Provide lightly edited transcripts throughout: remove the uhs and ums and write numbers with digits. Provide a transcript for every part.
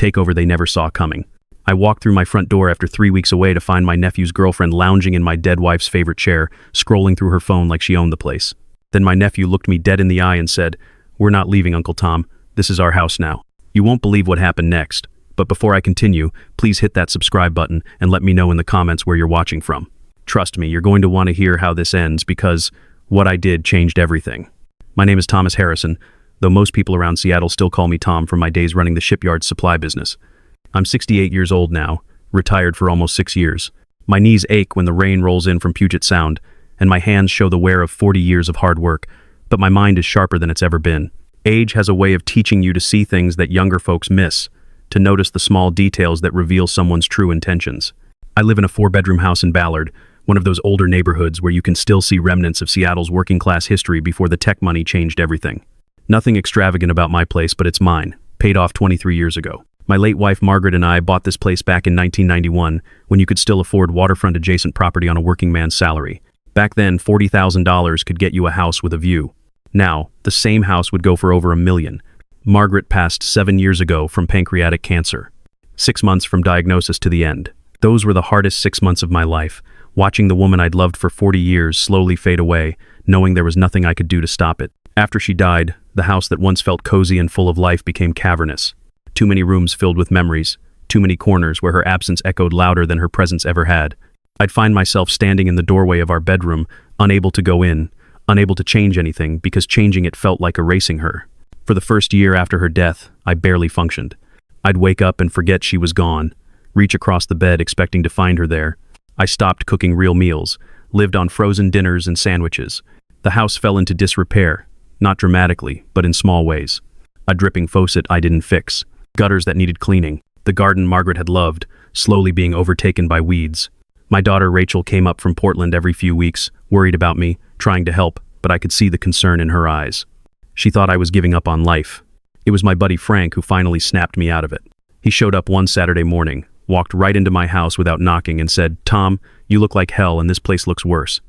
takeover they never saw coming. I walked through my front door after 3 weeks away to find my nephew's girlfriend lounging in my dead wife's favorite chair, scrolling through her phone like she owned the place. Then my nephew looked me dead in the eye and said, "We're not leaving, Uncle Tom. This is our house now." You won't believe what happened next. But before I continue, please hit that subscribe button and let me know in the comments where you're watching from. Trust me, you're going to want to hear how this ends because what I did changed everything. My name is Thomas Harrison, though most people around Seattle still call me Tom from my days running the shipyard supply business. I'm 68 years old now, retired for almost 6 years. My knees ache when the rain rolls in from Puget Sound, and my hands show the wear of 40 years of hard work, but my mind is sharper than it's ever been. Age has a way of teaching you to see things that younger folks miss, to notice the small details that reveal someone's true intentions. I live in a 4-bedroom house in Ballard, one of those older neighborhoods where you can still see remnants of Seattle's working-class history before the tech money changed everything. Nothing extravagant about my place, but it's mine, paid off 23 years ago. My late wife Margaret and I bought this place back in 1991 when you could still afford waterfront-adjacent property on a working man's salary. Back then, $40,000 could get you a house with a view. Now, the same house would go for over $1 million. Margaret passed 7 years ago from pancreatic cancer. 6 months from diagnosis to the end. Those were the hardest 6 months of my life, watching the woman I'd loved for 40 years slowly fade away, knowing there was nothing I could do to stop it. After she died, the house that once felt cozy and full of life became cavernous. Too many rooms filled with memories, too many corners where her absence echoed louder than her presence ever had. I'd find myself standing in the doorway of our bedroom, unable to go in, unable to change anything because changing it felt like erasing her. For the first year after her death, I barely functioned. I'd wake up and forget she was gone, reach across the bed expecting to find her there. I stopped cooking real meals, lived on frozen dinners and sandwiches. The house fell into disrepair, not dramatically, but in small ways. A dripping faucet I didn't fix, gutters that needed cleaning, the garden Margaret had loved, slowly being overtaken by weeds. My daughter Rachel came up from Portland every few weeks, worried about me, trying to help, but I could see the concern in her eyes. She thought I was giving up on life. It was my buddy Frank who finally snapped me out of it. He showed up one Saturday morning, walked right into my house without knocking and said, "Tom, you look like hell and this place looks worse.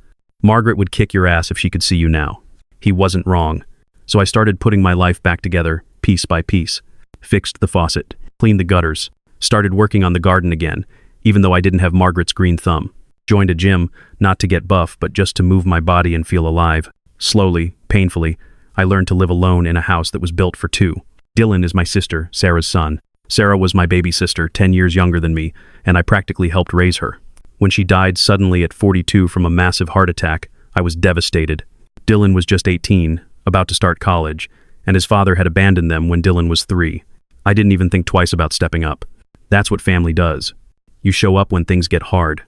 Margaret would kick your ass if she could see you now." He wasn't wrong. So I started putting my life back together, piece by piece. Fixed the faucet, cleaned the gutters, started working on the garden again, even though I didn't have Margaret's green thumb. Joined a gym, not to get buff, but just to move my body and feel alive. Slowly, painfully, I learned to live alone in a house that was built for two. Dylan is my sister, Sarah's son. Sarah was my baby sister, 10 years younger than me, and I practically helped raise her. When she died suddenly at 42 from a massive heart attack, I was devastated. Dylan was just 18, about to start college, and his father had abandoned them when Dylan was 3. I didn't even think twice about stepping up. That's what family does. You show up when things get hard.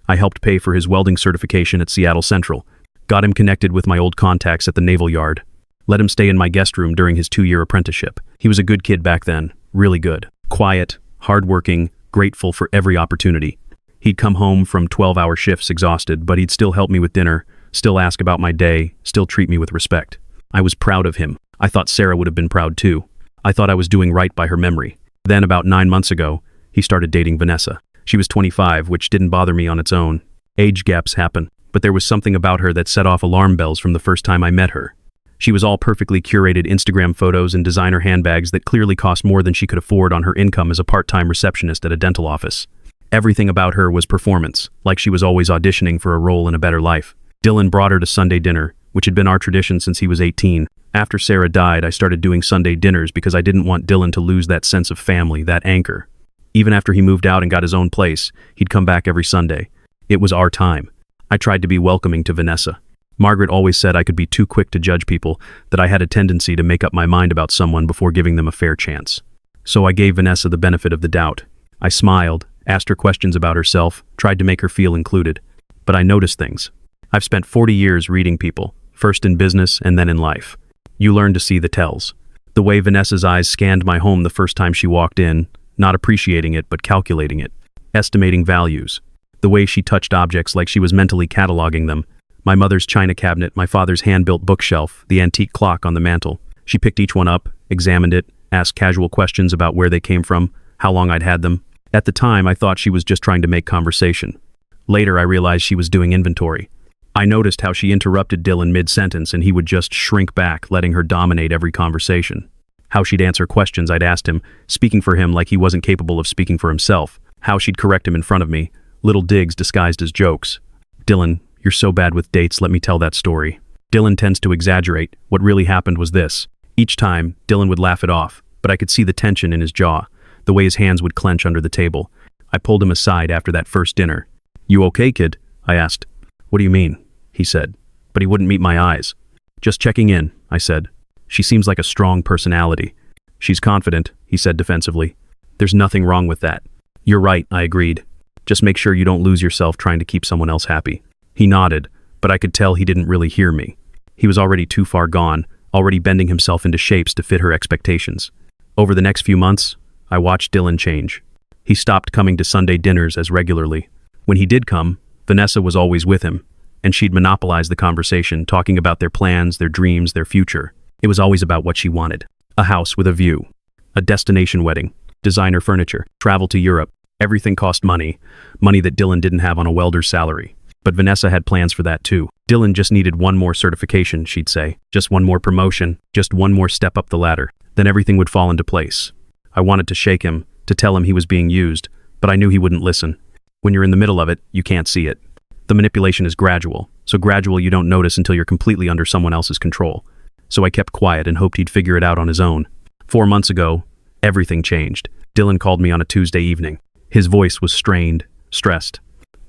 I helped pay for his welding certification at Seattle Central, got him connected with my old contacts at the Naval Yard, let him stay in my guest room during his 2-year apprenticeship. He was a good kid back then, really good. Quiet, hardworking, grateful for every opportunity. He'd come home from 12-hour shifts exhausted, but he'd still help me with dinner, still ask about my day, still treat me with respect. I was proud of him. I thought Sarah would have been proud too. I thought I was doing right by her memory. Then about 9 months ago, he started dating Vanessa. She was 25, which didn't bother me on its own. Age gaps happen, but there was something about her that set off alarm bells from the first time I met her. She was all perfectly curated Instagram photos and designer handbags that clearly cost more than she could afford on her income as a part-time receptionist at a dental office. Everything about her was performance, like she was always auditioning for a role in a better life. Dylan brought her to Sunday dinner, which had been our tradition since he was 18. After Sarah died, I started doing Sunday dinners because I didn't want Dylan to lose that sense of family, that anchor. Even after he moved out and got his own place, he'd come back every Sunday. It was our time. I tried to be welcoming to Vanessa. Margaret always said I could be too quick to judge people, that I had a tendency to make up my mind about someone before giving them a fair chance. So I gave Vanessa the benefit of the doubt. I smiled, asked her questions about herself, tried to make her feel included. But I noticed things. I've spent 40 years reading people, first in business and then in life. You learn to see the tells. The way Vanessa's eyes scanned my home the first time she walked in, not appreciating it but calculating it, estimating values. The way she touched objects like she was mentally cataloging them. My mother's china cabinet, my father's hand-built bookshelf, the antique clock on the mantel. She picked each one up, examined it, asked casual questions about where they came from, how long I'd had them. At the time, I thought she was just trying to make conversation. Later, I realized she was doing inventory. I noticed how she interrupted Dylan mid-sentence and he would just shrink back, letting her dominate every conversation. How she'd answer questions I'd asked him, speaking for him like he wasn't capable of speaking for himself. How she'd correct him in front of me, little digs disguised as jokes. Dylan, you're so bad with dates, let me tell that story. Dylan tends to exaggerate. What really happened was this. Each time, Dylan would laugh it off, but I could see the tension in his jaw, the way his hands would clench under the table. I pulled him aside after that first dinner. You okay, kid? I asked. What do you mean? He said. But he wouldn't meet my eyes. Just checking in, I said. She seems like a strong personality. She's confident, he said defensively. There's nothing wrong with that. You're right, I agreed. Just make sure you don't lose yourself trying to keep someone else happy. He nodded, but I could tell he didn't really hear me. He was already too far gone, already bending himself into shapes to fit her expectations. Over the next few months, I watched Dylan change. He stopped coming to Sunday dinners as regularly. When he did come, Vanessa was always with him, and she'd monopolize the conversation, talking about their plans, their dreams, their future. It was always about what she wanted. A house with a view, a destination wedding, designer furniture, travel to Europe. Everything cost money, money that Dylan didn't have on a welder's salary. But Vanessa had plans for that too. Dylan just needed one more certification, she'd say. Just one more promotion, just one more step up the ladder. Then everything would fall into place. I wanted to shake him, to tell him he was being used, but I knew he wouldn't listen. When you're in the middle of it, you can't see it. The manipulation is gradual, so gradual you don't notice until you're completely under someone else's control. So I kept quiet and hoped he'd figure it out on his own. 4 months ago, everything changed. Dylan called me on a Tuesday evening. His voice was strained, stressed.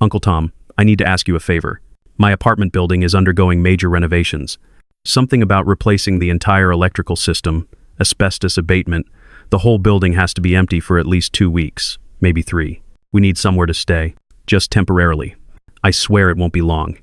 Uncle Tom, I need to ask you a favor. My apartment building is undergoing major renovations. Something about replacing the entire electrical system, asbestos abatement. The whole building has to be empty for at least 2 weeks, maybe 3. We need somewhere to stay, just temporarily. I swear it won't be long.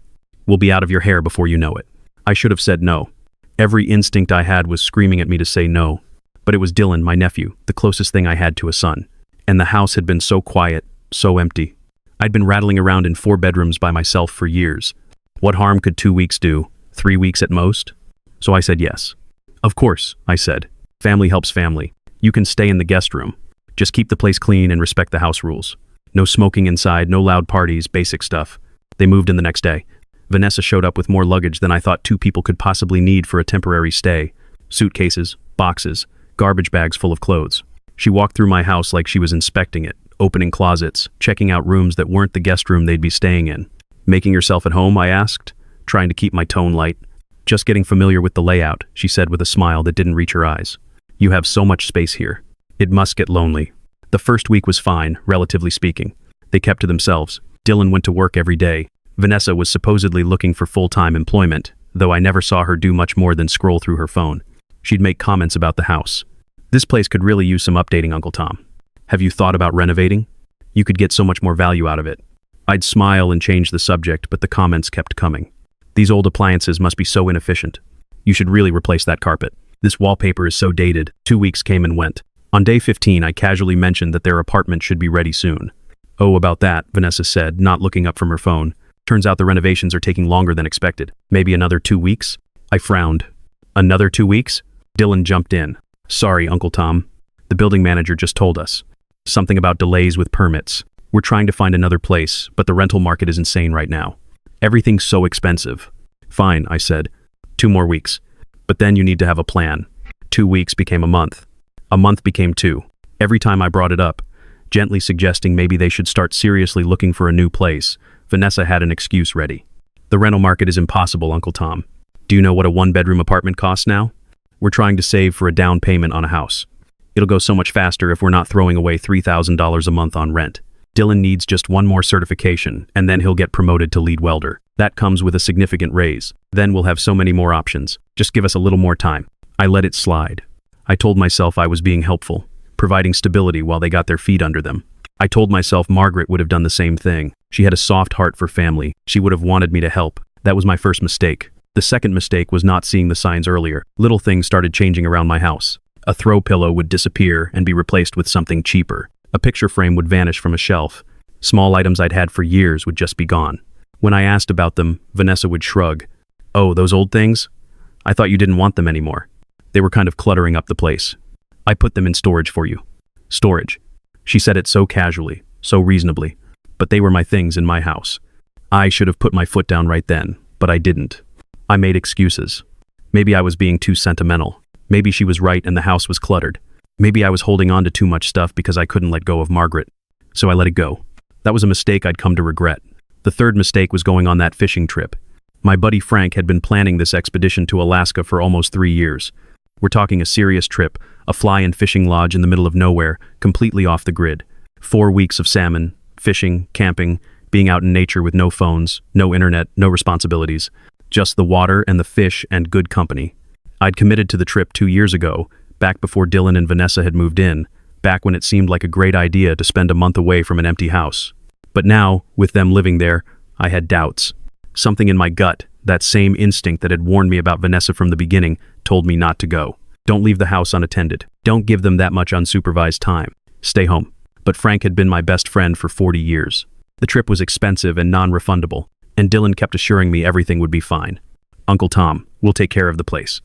We'll be out of your hair before you know it. I should have said no. Every instinct I had was screaming at me to say no. But it was Dylan, my nephew, the closest thing I had to a son. And the house had been so quiet, so empty. I'd been rattling around in 4 bedrooms by myself for years. What harm could 2 weeks do? 3 weeks at most? So I said yes. Of course, I said. Family helps family. You can stay in the guest room. Just keep the place clean and respect the house rules. No smoking inside, no loud parties, basic stuff. They moved in the next day. Vanessa showed up with more luggage than I thought 2 people could possibly need for a temporary stay. Suitcases, boxes, garbage bags full of clothes. She walked through my house like she was inspecting it, opening closets, checking out rooms that weren't the guest room they'd be staying in. Making yourself at home, I asked, trying to keep my tone light. Just getting familiar with the layout, she said with a smile that didn't reach her eyes. You have so much space here. It must get lonely. The first week was fine, relatively speaking. They kept to themselves. Dylan went to work every day. Vanessa was supposedly looking for full-time employment, though I never saw her do much more than scroll through her phone. She'd make comments about the house. This place could really use some updating, Uncle Tom. Have you thought about renovating? You could get so much more value out of it. I'd smile and change the subject, but the comments kept coming. These old appliances must be so inefficient. You should really replace that carpet. This wallpaper is so dated. 2 weeks came and went. On day 15, I casually mentioned that their apartment should be ready soon. Oh, about that, Vanessa said, not looking up from her phone. Turns out the renovations are taking longer than expected. Maybe another 2 weeks? I frowned. Another 2 weeks? Dylan jumped in. Sorry, Uncle Tom. The building manager just told us. Something about delays with permits. We're trying to find another place, but the rental market is insane right now. Everything's so expensive. Fine, I said. 2 more weeks. But then you need to have a plan. 2 weeks became a month. A month became 2. Every time I brought it up, gently suggesting maybe they should start seriously looking for a new place, Vanessa had an excuse ready. The rental market is impossible, Uncle Tom. Do you know what a 1-bedroom apartment costs now? We're trying to save for a down payment on a house. It'll go so much faster if we're not throwing away $3,000 a month on rent. Dylan needs just 1 more certification, and then he'll get promoted to lead welder. That comes with a significant raise. Then we'll have so many more options. Just give us a little more time. I let it slide. I told myself I was being helpful, providing stability while they got their feet under them. I told myself Margaret would have done the same thing. She had a soft heart for family. She would have wanted me to help. That was my first mistake. The second mistake was not seeing the signs earlier. Little things started changing around my house. A throw pillow would disappear and be replaced with something cheaper. A picture frame would vanish from a shelf. Small items I'd had for years would just be gone. When I asked about them, Vanessa would shrug. Oh, those old things? I thought you didn't want them anymore. They were kind of cluttering up the place. I put them in storage for you. Storage. She said it so casually, so reasonably. But they were my things in my house. I should have put my foot down right then, but I didn't. I made excuses. Maybe I was being too sentimental. Maybe she was right and the house was cluttered. Maybe I was holding on to too much stuff because I couldn't let go of Margaret. So I let it go. That was a mistake I'd come to regret. The third mistake was going on that fishing trip. My buddy Frank had been planning this expedition to Alaska for almost 3 years. We're talking a serious trip, a fly and fishing lodge in the middle of nowhere, completely off the grid. 4 weeks of salmon, fishing, camping, being out in nature with no phones, no internet, no responsibilities. Just the water and the fish and good company. I'd committed to the trip 2 years ago, back before Dylan and Vanessa had moved in, back when it seemed like a great idea to spend a month away from an empty house. But now, with them living there, I had doubts. Something in my gut, that same instinct that had warned me about Vanessa from the beginning, told me not to go. Don't leave the house unattended. Don't give them that much unsupervised time. Stay home. But Frank had been my best friend for 40 years. The trip was expensive and non-refundable, and Dylan kept assuring me everything would be fine. Uncle Tom, we'll take care of the place.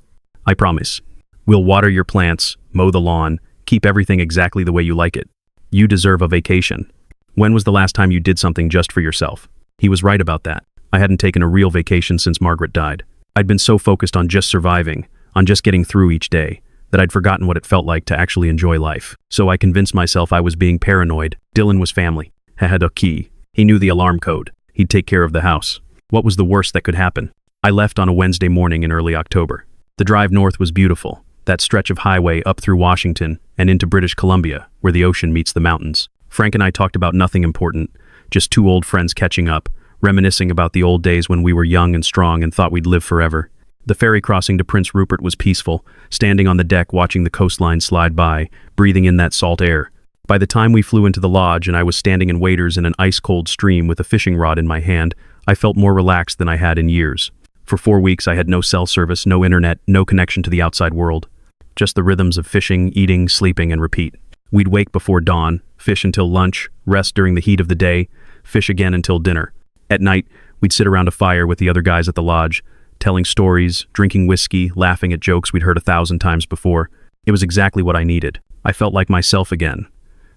I promise. We'll water your plants, mow the lawn, keep everything exactly the way you like it. You deserve a vacation. When was the last time you did something just for yourself? He was right about that. I hadn't taken a real vacation since Margaret died. I'd been so focused on just surviving, on just getting through each day, that I'd forgotten what it felt like to actually enjoy life. So I convinced myself I was being paranoid. Dylan was family. He had a key. He knew the alarm code. He'd take care of the house. What was the worst that could happen? I left on a Wednesday morning in early October. The drive north was beautiful, that stretch of highway up through Washington and into British Columbia, where the ocean meets the mountains. Frank and I talked about nothing important, just two old friends catching up, reminiscing about the old days when we were young and strong and thought we'd live forever. The ferry crossing to Prince Rupert was peaceful, standing on the deck watching the coastline slide by, breathing in that salt air. By the time we flew into the lodge and I was standing in waders in an ice-cold stream with a fishing rod in my hand, I felt more relaxed than I had in years. For 4 weeks I had no cell service, no internet, no connection to the outside world. Just the rhythms of fishing, eating, sleeping, and repeat. We'd wake before dawn, fish until lunch, rest during the heat of the day, fish again until dinner. At night, we'd sit around a fire with the other guys at the lodge, telling stories, drinking whiskey, laughing at jokes we'd heard 1,000 times before. It was exactly what I needed. I felt like myself again.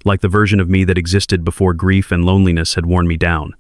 Like the version of me that existed before grief and loneliness had worn me down.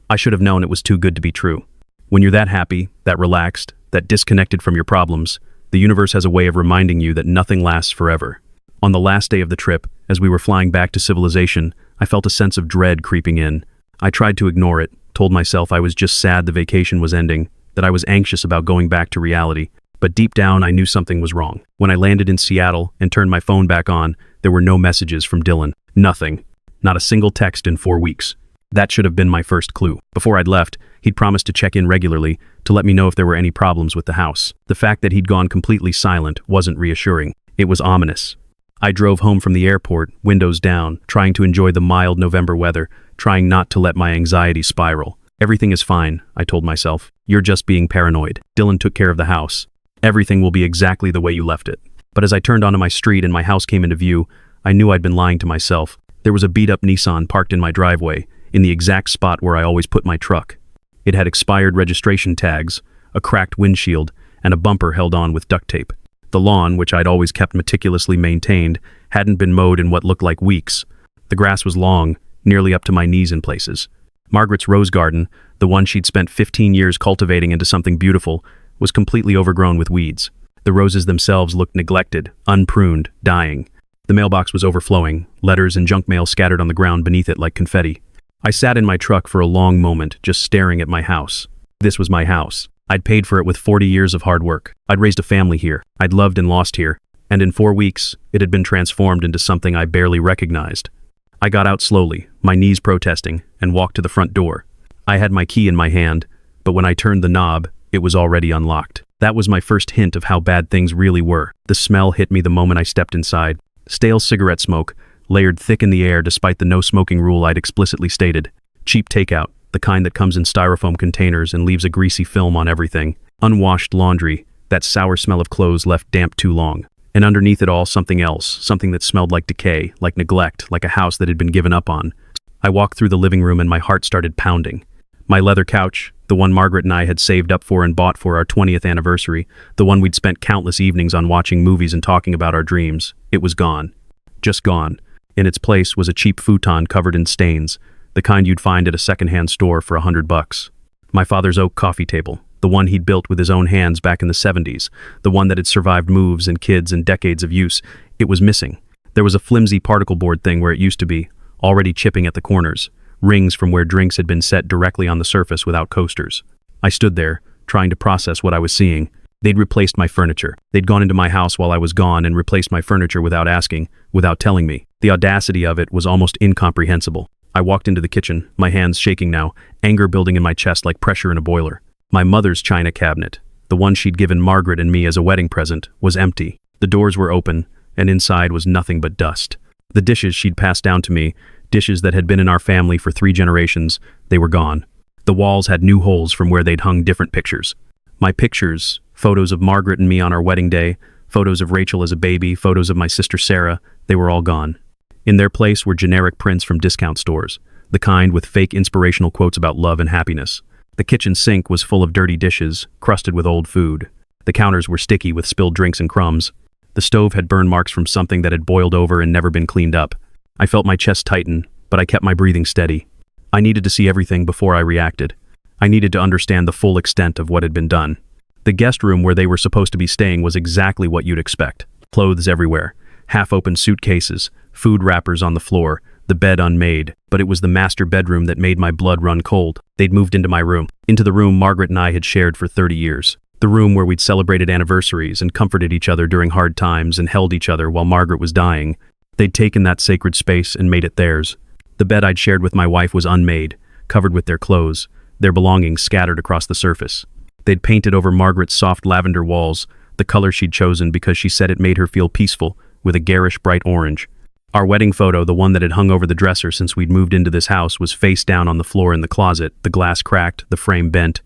I should have known it was too good to be true. When you're that happy, that relaxed, that disconnected from your problems, the universe has a way of reminding you that nothing lasts forever. On the last day of the trip, as we were flying back to civilization, I felt a sense of dread creeping in. I tried to ignore it, told myself I was just sad the vacation was ending, that I was anxious about going back to reality. But deep down, I knew something was wrong. When I landed in Seattle and turned my phone back on, there were no messages from Dylan. Nothing. Not a single text in 4 weeks. That should have been my first clue. Before I'd left, he'd promised to check in regularly to let me know if there were any problems with the house. The fact that he'd gone completely silent wasn't reassuring. It was ominous. I drove home from the airport, windows down, trying to enjoy the mild November weather, trying not to let my anxiety spiral. Everything is fine, I told myself. You're just being paranoid. Dylan took care of the house. Everything will be exactly the way you left it. But as I turned onto my street and my house came into view, I knew I'd been lying to myself. There was a beat-up Nissan parked in my driveway, in the exact spot where I always put my truck. It had expired registration tags, a cracked windshield, and a bumper held on with duct tape. The lawn, which I'd always kept meticulously maintained, hadn't been mowed in what looked like weeks. The grass was long, nearly up to my knees in places. Margaret's rose garden, the one she'd spent 15 years cultivating into something beautiful, was completely overgrown with weeds. The roses themselves looked neglected, unpruned, dying. The mailbox was overflowing, letters and junk mail scattered on the ground beneath it like confetti. I sat in my truck for a long moment, just staring at my house. This was my house. I'd paid for it with 40 years of hard work. I'd raised a family here. I'd loved and lost here. And in 4 weeks, it had been transformed into something I barely recognized. I got out slowly, my knees protesting, and walked to the front door. I had my key in my hand, but when I turned the knob, it was already unlocked. That was my first hint of how bad things really were. The smell hit me the moment I stepped inside. Stale cigarette smoke, layered thick in the air despite the no-smoking rule I'd explicitly stated. Cheap takeout, the kind that comes in styrofoam containers and leaves a greasy film on everything. Unwashed laundry, that sour smell of clothes left damp too long. And underneath it all, something else, something that smelled like decay, like neglect, like a house that had been given up on. I walked through the living room and my heart started pounding. My leather couch, the one Margaret and I had saved up for and bought for our 20th anniversary, the one we'd spent countless evenings on watching movies and talking about our dreams, it was gone. Just gone. In its place was a cheap futon covered in stains, the kind you'd find at a secondhand store for $100. My father's oak coffee table, the one he'd built with his own hands back in the 70s, the one that had survived moves and kids and decades of use. It was missing. There was a flimsy particle board thing where it used to be, already chipping at the corners, rings from where drinks had been set directly on the surface without coasters. I stood there, trying to process what I was seeing. They'd replaced my furniture. They'd gone into my house while I was gone and replaced my furniture without asking, without telling me. The audacity of it was almost incomprehensible. I walked into the kitchen, my hands shaking now, anger building in my chest like pressure in a boiler. My mother's china cabinet, the one she'd given Margaret and me as a wedding present, was empty. The doors were open, and inside was nothing but dust. The dishes she'd passed down to me, dishes that had been in our family for 3 generations, they were gone. The walls had new holes from where they'd hung different pictures. My pictures, photos of Margaret and me on our wedding day, photos of Rachel as a baby, photos of my sister Sarah, they were all gone. In their place were generic prints from discount stores, the kind with fake inspirational quotes about love and happiness. The kitchen sink was full of dirty dishes, crusted with old food. The counters were sticky with spilled drinks and crumbs. The stove had burn marks from something that had boiled over and never been cleaned up. I felt my chest tighten, but I kept my breathing steady. I needed to see everything before I reacted. I needed to understand the full extent of what had been done. The guest room where they were supposed to be staying was exactly what you'd expect. Clothes everywhere, half-open suitcases, food wrappers on the floor, the bed unmade, but it was the master bedroom that made my blood run cold. They'd moved into my room, into the room Margaret and I had shared for 30 years. The room where we'd celebrated anniversaries and comforted each other during hard times and held each other while Margaret was dying. They'd taken that sacred space and made it theirs. The bed I'd shared with my wife was unmade, covered with their clothes, their belongings scattered across the surface. They'd painted over Margaret's soft lavender walls, the color she'd chosen because she said it made her feel peaceful, with a garish bright orange. Our wedding photo, the one that had hung over the dresser since we'd moved into this house, was face down on the floor in the closet, the glass cracked, the frame bent.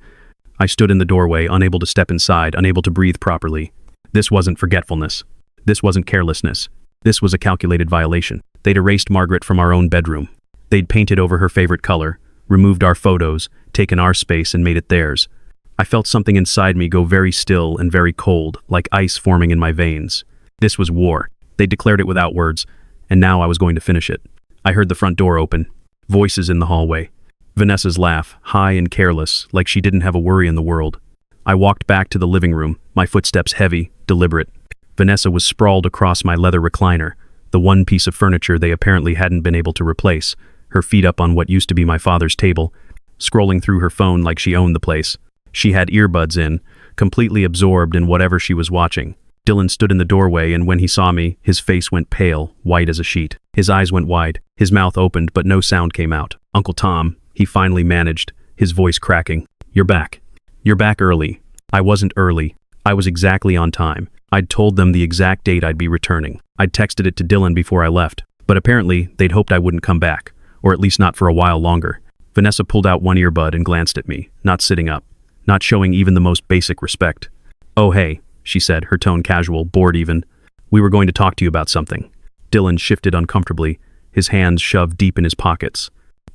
I stood in the doorway, unable to step inside, unable to breathe properly. This wasn't forgetfulness. This wasn't carelessness. This was a calculated violation. They'd erased Margaret from our own bedroom. They'd painted over her favorite color, removed our photos, taken our space and made it theirs. I felt something inside me go very still and very cold, like ice forming in my veins. This was war. They declared it without words, and now I was going to finish it. I heard the front door open, voices in the hallway. Vanessa's laugh, high and careless, like she didn't have a worry in the world. I walked back to the living room, my footsteps heavy, deliberate. Vanessa was sprawled across my leather recliner, the one piece of furniture they apparently hadn't been able to replace, her feet up on what used to be my father's table, scrolling through her phone like she owned the place. She had earbuds in, completely absorbed in whatever she was watching. Dylan stood in the doorway, and when he saw me, his face went pale, white as a sheet. His eyes went wide, his mouth opened, but no sound came out. "Uncle Tom," he finally managed, his voice cracking. "You're back. You're back early." I wasn't early. I was exactly on time. I'd told them the exact date I'd be returning. I'd texted it to Dylan before I left, but apparently they'd hoped I wouldn't come back, or at least not for a while longer. Vanessa pulled out one earbud and glanced at me, not sitting up, not showing even the most basic respect. "Oh hey," she said, her tone casual, bored even. "We were going to talk to you about something." Dylan shifted uncomfortably, his hands shoved deep in his pockets.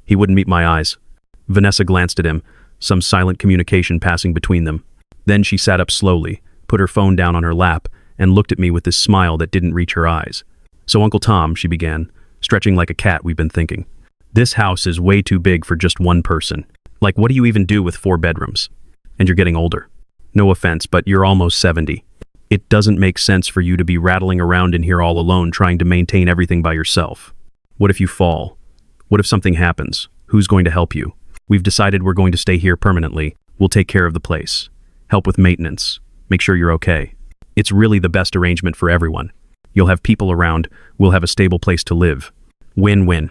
He wouldn't meet my eyes. Vanessa glanced at him, some silent communication passing between them. Then she sat up slowly, put her phone down on her lap, and looked at me with this smile that didn't reach her eyes. "So Uncle Tom," she began, stretching like a cat, "we've been thinking. This house is way too big for just one person. Like, what do you even do with 4 bedrooms? And you're getting older. No offense, but you're almost 70. It doesn't make sense for you to be rattling around in here all alone trying to maintain everything by yourself. What if you fall? What if something happens? Who's going to help you? We've decided we're going to stay here permanently. We'll take care of the place. Help with maintenance. Make sure you're okay. It's really the best arrangement for everyone. You'll have people around. We'll have a stable place to live. Win-win."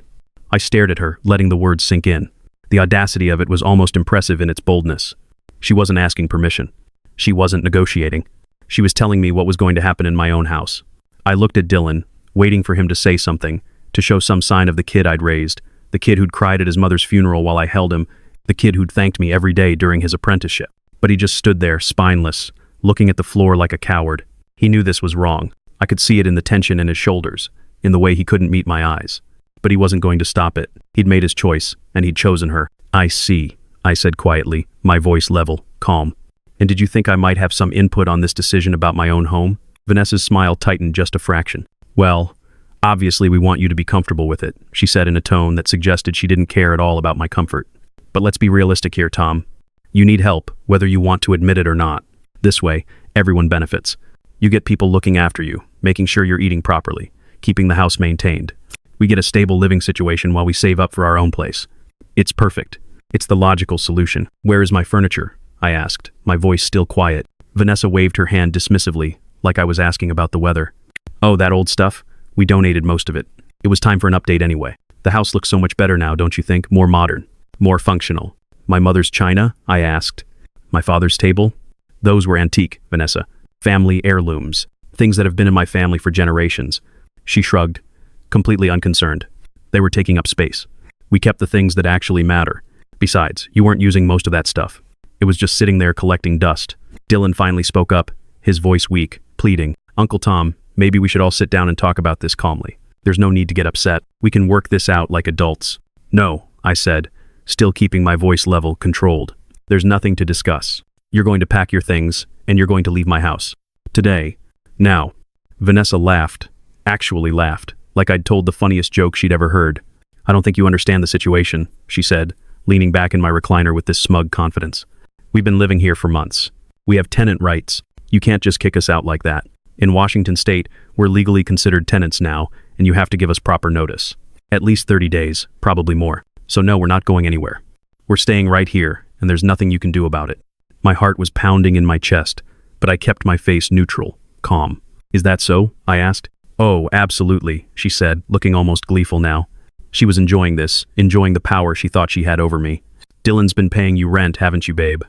I stared at her, letting the words sink in. The audacity of it was almost impressive in its boldness. She wasn't asking permission. She wasn't negotiating. She was telling me what was going to happen in my own house. I looked at Dylan, waiting for him to say something, to show some sign of the kid I'd raised, the kid who'd cried at his mother's funeral while I held him, the kid who'd thanked me every day during his apprenticeship. But he just stood there, spineless, looking at the floor like a coward. He knew this was wrong. I could see it in the tension in his shoulders, in the way he couldn't meet my eyes. But he wasn't going to stop it. He'd made his choice, and he'd chosen her. "I see," I said quietly, my voice level, calm. "And did you think I might have some input on this decision about my own home?" Vanessa's smile tightened just a fraction. "Well, obviously we want you to be comfortable with it," she said in a tone that suggested she didn't care at all about my comfort. "But let's be realistic here, Tom. You need help, whether you want to admit it or not. This way, everyone benefits. You get people looking after you, making sure you're eating properly, keeping the house maintained. We get a stable living situation while we save up for our own place. It's perfect. It's the logical solution. Where is my furniture? I asked, my voice still quiet. Vanessa waved her hand dismissively, like I was asking about the weather. Oh, that old stuff? We donated most of it. It was time for an update anyway. The house looks so much better now, don't you think? More modern, more functional. My mother's china? I asked. My father's table? Those were antique, Vanessa. Family heirlooms. Things that have been in my family for generations. She shrugged, completely unconcerned. They were taking up space. We kept the things that actually matter. Besides, you weren't using most of that stuff. It was just sitting there collecting dust. Dylan finally spoke up, his voice weak, pleading. Uncle Tom, maybe we should all sit down and talk about this calmly. There's no need to get upset. We can work this out like adults. No, I said, still keeping my voice level, controlled. There's nothing to discuss. You're going to pack your things, and you're going to leave my house. Today. Now. Vanessa laughed. Actually laughed, like I'd told the funniest joke she'd ever heard. I don't think you understand the situation, she said, leaning back in my recliner with this smug confidence. We've been living here for months. We have tenant rights. You can't just kick us out like that. In Washington state, we're legally considered tenants now, and you have to give us proper notice. At least 30 days, probably more. So no, we're not going anywhere. We're staying right here, and there's nothing you can do about it. My heart was pounding in my chest, but I kept my face neutral, calm. Is that so? I asked. Oh, absolutely, she said, looking almost gleeful now. She was enjoying this, enjoying the power she thought she had over me. Dylan's been paying you rent, haven't you, babe?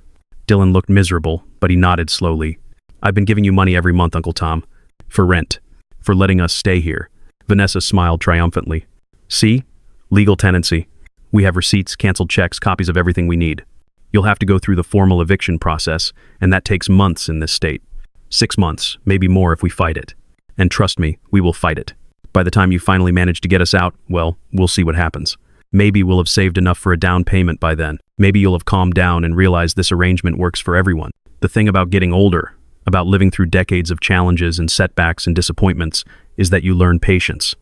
Dylan looked miserable, but he nodded slowly. I've been giving you money every month, Uncle Tom. For rent. For letting us stay here. Vanessa smiled triumphantly. See? Legal tenancy. We have receipts, canceled checks, copies of everything we need. You'll have to go through the formal eviction process, and that takes months in this state. 6 months, maybe more if we fight it. And trust me, we will fight it. By the time you finally manage to get us out, well, we'll see what happens. Maybe we'll have saved enough for a down payment by then. Maybe you'll have calmed down and realized this arrangement works for everyone. The thing about getting older, about living through decades of challenges and setbacks and disappointments, is that you learn patience.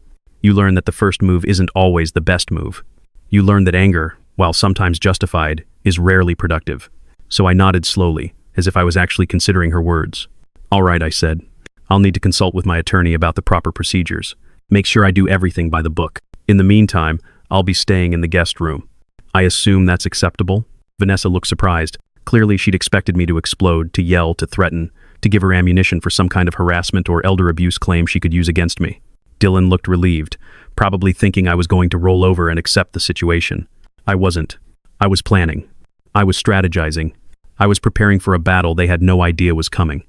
You learn that the first move isn't always the best move. You learn that anger, while sometimes justified, is rarely productive. So I nodded slowly, as if I was actually considering her words. All right, I said. I'll need to consult with my attorney about the proper procedures. Make sure I do everything by the book. In the meantime, I'll be staying in the guest room. I assume that's acceptable? Vanessa looked surprised. Clearly she'd expected me to explode, to yell, to threaten, to give her ammunition for some kind of harassment or elder abuse claim she could use against me. Dylan looked relieved, probably thinking I was going to roll over and accept the situation. I wasn't. I was planning. I was strategizing. I was preparing for a battle they had no idea was coming.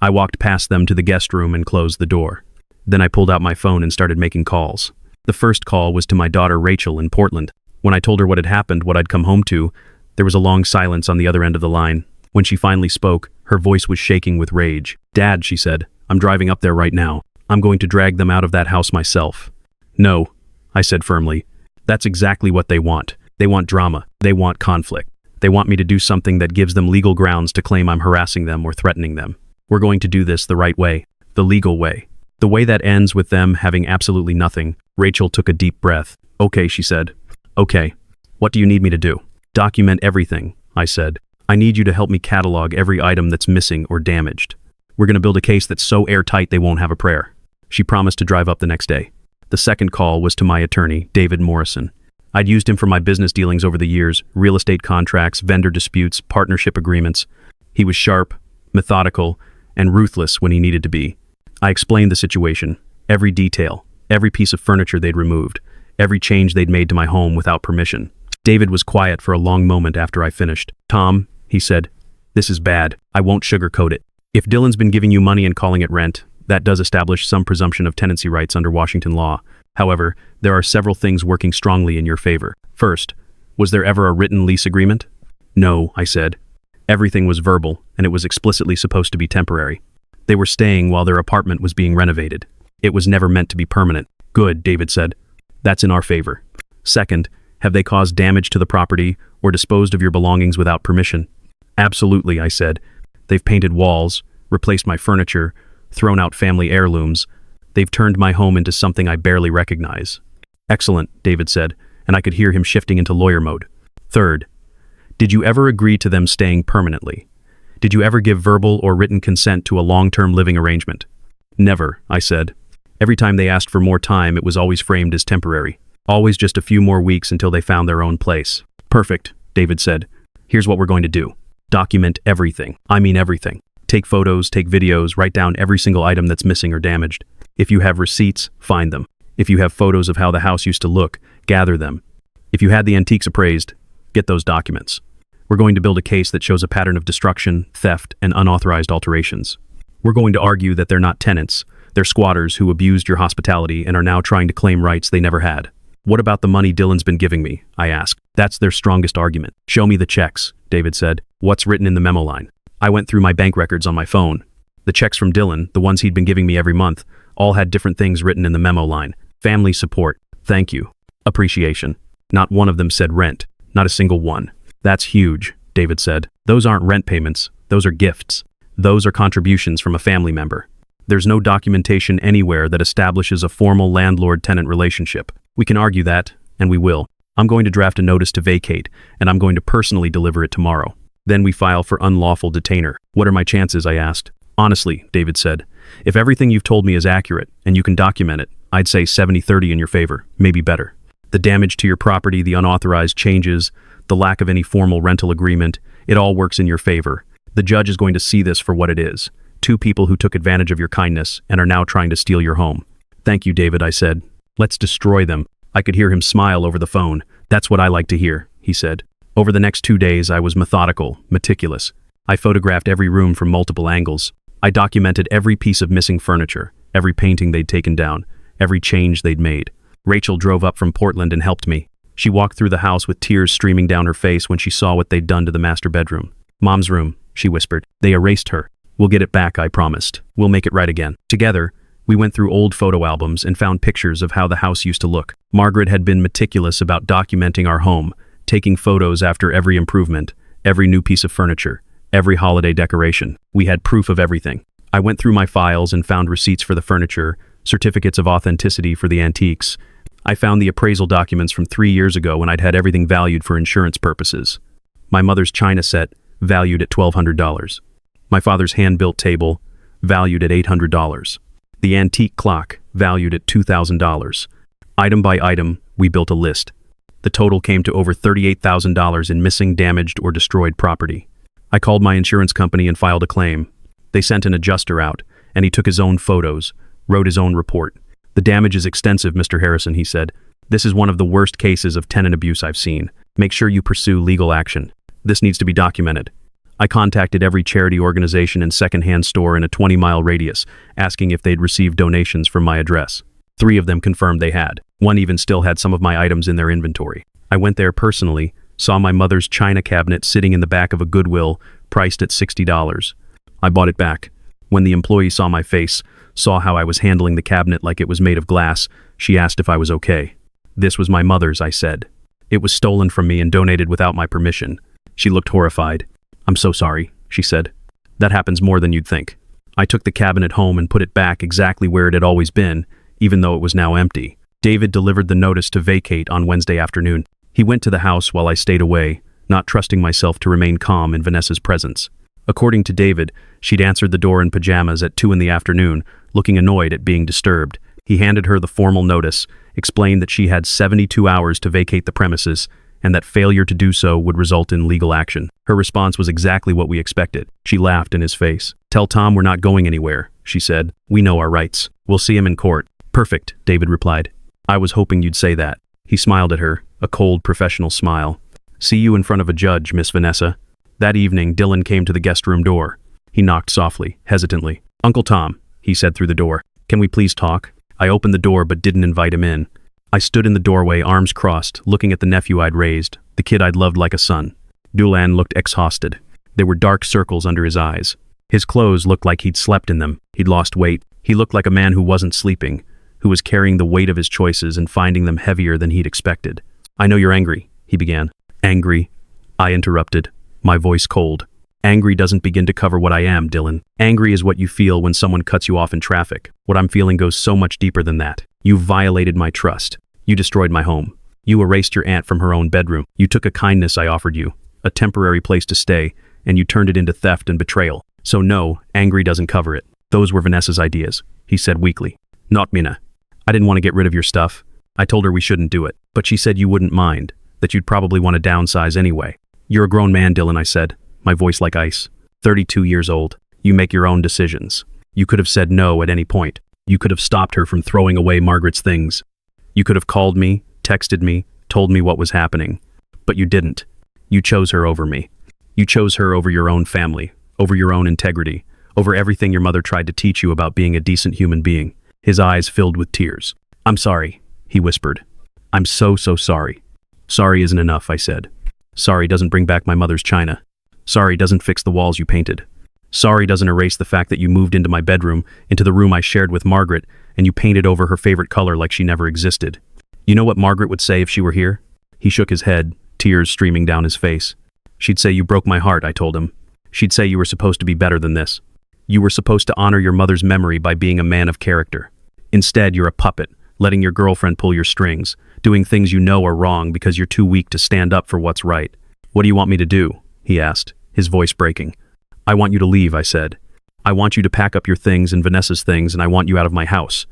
I walked past them to the guest room and closed the door. Then I pulled out my phone and started making calls. The first call was to my daughter Rachel in Portland. When I told her what had happened, what I'd come home to, there was a long silence on the other end of the line. When she finally spoke, her voice was shaking with rage. Dad, she said, I'm driving up there right now. I'm going to drag them out of that house myself. No, I said firmly. That's exactly what they want. They want drama. They want conflict. They want me to do something that gives them legal grounds to claim I'm harassing them or threatening them. We're going to do this the right way, the legal way. The way that ends with them having absolutely nothing. Rachel took a deep breath. Okay, she said. Okay. What do you need me to do? Document everything, I said. I need you to help me catalog every item that's missing or damaged. We're going to build a case that's so airtight they won't have a prayer. She promised to drive up the next day. The second call was to my attorney, David Morrison. I'd used him for my business dealings over the years, real estate contracts, vendor disputes, partnership agreements. He was sharp, methodical, and ruthless when he needed to be. I explained the situation, every detail, every piece of furniture they'd removed, every change they'd made to my home without permission. David was quiet for a long moment after I finished. Tom, he said, this is bad. I won't sugarcoat it. If Dylan's been giving you money and calling it rent, that does establish some presumption of tenancy rights under Washington law. However, there are several things working strongly in your favor. First, was there ever a written lease agreement? No, I said. Everything was verbal, and it was explicitly supposed to be temporary. They were staying while their apartment was being renovated. It was never meant to be permanent. Good, David said. That's in our favor. Second, have they caused damage to the property or disposed of your belongings without permission? Absolutely, I said. They've painted walls, replaced my furniture, thrown out family heirlooms. They've turned my home into something I barely recognize. Excellent, David said, and I could hear him shifting into lawyer mode. Third, Did you ever agree to them staying permanently? Did you ever give verbal or written consent to a long-term living arrangement? Never, I said. Every time they asked for more time, it was always framed as temporary. Always just a few more weeks until they found their own place. Perfect, David said. Here's what we're going to do. Document everything. I mean everything. Take photos, take videos, write down every single item that's missing or damaged. If you have receipts, find them. If you have photos of how the house used to look, gather them. If you had the antiques appraised, get those documents. We're going to build a case that shows a pattern of destruction, theft, and unauthorized alterations. We're going to argue that they're not tenants. They're squatters who abused your hospitality and are now trying to claim rights they never had. What about the money Dylan's been giving me? I asked. That's their strongest argument. Show me the checks, David said. What's written in the memo line? I went through my bank records on my phone. The checks from Dylan, the ones he'd been giving me every month, all had different things written in the memo line. Family support. Thank you. Appreciation. Not one of them said rent. Not a single one. That's huge, David said. Those aren't rent payments. Those are gifts. Those are contributions from a family member. There's no documentation anywhere that establishes a formal landlord-tenant relationship. We can argue that, and we will. I'm going to draft a notice to vacate, and I'm going to personally deliver it tomorrow. Then we file for unlawful detainer. What are my chances? I asked. Honestly, David said, if everything you've told me is accurate, and you can document it, I'd say 70-30 in your favor, maybe better. The damage to your property, the unauthorized changes, the lack of any formal rental agreement, it all works in your favor. The judge is going to see this for what it is. Two people who took advantage of your kindness and are now trying to steal your home. Thank you, David, I said. Let's destroy them. I could hear him smile over the phone. That's what I like to hear, he said. Over the next 2 days, I was methodical, meticulous. I photographed every room from multiple angles. I documented every piece of missing furniture, every painting they'd taken down, every change they'd made. Rachel drove up from Portland and helped me. She walked through the house with tears streaming down her face when she saw what they'd done to the master bedroom. Mom's room, she whispered. They erased her. We'll get it back, I promised. We'll make it right again. Together, we went through old photo albums and found pictures of how the house used to look. Margaret had been meticulous about documenting our home, taking photos after every improvement, every new piece of furniture, every holiday decoration. We had proof of everything. I went through my files and found receipts for the furniture, certificates of authenticity for the antiques. I found the appraisal documents from 3 years ago when I'd had everything valued for insurance purposes. My mother's china set, valued at $1,200. My father's hand-built table, valued at $800. The antique clock, valued at $2,000. Item by item, we built a list. The total came to over $38,000 in missing, damaged, or destroyed property. I called my insurance company and filed a claim. They sent an adjuster out, and he took his own photos, wrote his own report. The damage is extensive, Mr. Harrison, he said. This is one of the worst cases of tenant abuse I've seen. Make sure you pursue legal action. This needs to be documented. I contacted every charity organization and secondhand store in a 20-mile radius, asking if they'd received donations from my address. 3 of them confirmed they had. 1 even still had some of my items in their inventory. I went there personally, saw my mother's china cabinet sitting in the back of a Goodwill, priced at $60. I bought it back. When the employee saw my face, saw how I was handling the cabinet like it was made of glass, she asked if I was okay. This was my mother's, I said. It was stolen from me and donated without my permission. She looked horrified. I'm so sorry, she said. That happens more than you'd think. I took the cabinet home and put it back exactly where it had always been, even though it was now empty. David delivered the notice to vacate on Wednesday afternoon. He went to the house while I stayed away, not trusting myself to remain calm in Vanessa's presence. According to David, she'd answered the door in pajamas at 2 in the afternoon, looking annoyed at being disturbed. He handed her the formal notice, explained that she had 72 hours to vacate the premises, and that failure to do so would result in legal action. Her response was exactly what we expected. She laughed in his face. Tell Tom we're not going anywhere, she said. We know our rights. We'll see him in court. Perfect, David replied. I was hoping you'd say that. He smiled at her, a cold, professional smile. See you in front of a judge, Miss Vanessa. That evening, Dylan came to the guest room door. He knocked softly, hesitantly. Uncle Tom, he said through the door. Can we please talk? I opened the door but didn't invite him in. I stood in the doorway, arms crossed, looking at the nephew I'd raised, the kid I'd loved like a son. Dylan looked exhausted. There were dark circles under his eyes. His clothes looked like he'd slept in them. He'd lost weight. He looked like a man who wasn't sleeping, who was carrying the weight of his choices and finding them heavier than he'd expected. I know you're angry, he began. Angry? I interrupted, my voice cold. Angry doesn't begin to cover what I am, Dylan. Angry is what you feel when someone cuts you off in traffic. What I'm feeling goes so much deeper than that. You violated my trust. You destroyed my home. You erased your aunt from her own bedroom. You took a kindness I offered you, a temporary place to stay, and you turned it into theft and betrayal. So no, angry doesn't cover it. Those were Vanessa's ideas, he said weakly. Not Mina. I didn't want to get rid of your stuff. I told her we shouldn't do it, but she said you wouldn't mind, that you'd probably want to downsize anyway. You're a grown man, Dylan, I said, my voice like ice. 32 years old. You make your own decisions. You could have said no at any point. You could have stopped her from throwing away Margaret's things. You could have called me, texted me, told me what was happening. But you didn't. You chose her over me. You chose her over your own family, over your own integrity, over everything your mother tried to teach you about being a decent human being. His eyes filled with tears. I'm sorry, he whispered. I'm so sorry. Sorry isn't enough, I said. Sorry doesn't bring back my mother's china. Sorry doesn't fix the walls you painted. Sorry doesn't erase the fact that you moved into my bedroom, into the room I shared with Margaret, and you painted over her favorite color like she never existed. You know what Margaret would say if she were here? He shook his head, tears streaming down his face. She'd say you broke my heart, I told him. She'd say you were supposed to be better than this. You were supposed to honor your mother's memory by being a man of character. Instead, you're a puppet, letting your girlfriend pull your strings, doing things you know are wrong because you're too weak to stand up for what's right. What do you want me to do? He asked, his voice breaking. I want you to leave, I said. I want you to pack up your things and Vanessa's things, and I want you out of my house.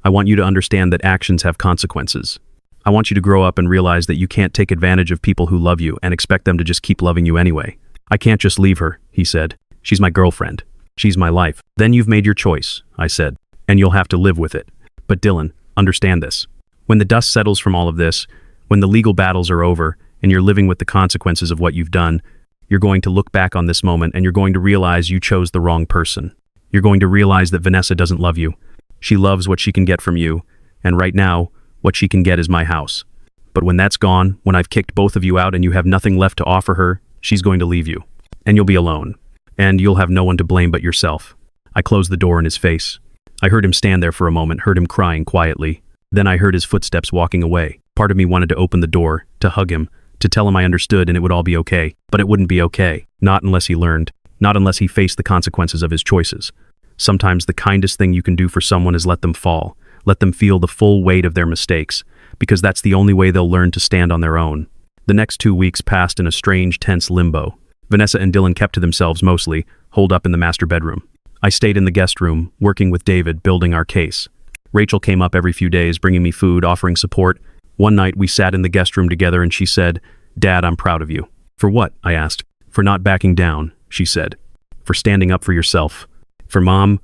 I want you to understand that actions have consequences. I want you to grow up and realize that you can't take advantage of people who love you and expect them to just keep loving you anyway. I can't just leave her, he said. She's my girlfriend. She's my life. Then you've made your choice, I said, and you'll have to live with it. But Dylan, understand this. When the dust settles from all of this, when the legal battles are over, and you're living with the consequences of what you've done, you're going to look back on this moment and you're going to realize you chose the wrong person. You're going to realize that Vanessa doesn't love you. She loves what she can get from you, and right now, what she can get is my house. But when that's gone, when I've kicked both of you out and you have nothing left to offer her, she's going to leave you. And you'll be alone. And you'll have no one to blame but yourself. I closed the door in his face. I heard him stand there for a moment, heard him crying quietly. Then I heard his footsteps walking away. Part of me wanted to open the door, to hug him, to tell him I understood and it would all be okay. But it wouldn't be okay. Not unless he learned. Not unless he faced the consequences of his choices. Sometimes the kindest thing you can do for someone is let them fall. Let them feel the full weight of their mistakes, because that's the only way they'll learn to stand on their own. The next 2 weeks passed in a strange, tense limbo. Vanessa and Dylan kept to themselves mostly, holed up in the master bedroom. I stayed in the guest room, working with David, building our case. Rachel came up every few days, bringing me food, offering support. One night, we sat in the guest room together and she said, "Dad, I'm proud of you." "For what?" I asked. "For not backing down," she said. "For standing up for yourself. For Mom,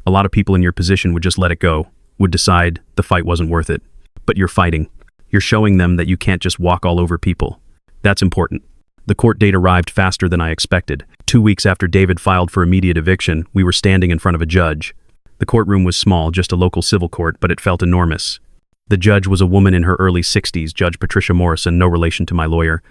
a lot of people in your position would just let it go, would decide the fight wasn't worth it. But you're fighting. You're showing them that you can't just walk all over people. That's important." The court date arrived faster than I expected. 2 weeks after David filed for immediate eviction, we were standing in front of a judge. The courtroom was small, just a local civil court, but it felt enormous. The judge was a woman in her early 60s, Judge Patricia Morrison, no relation to my lawyer.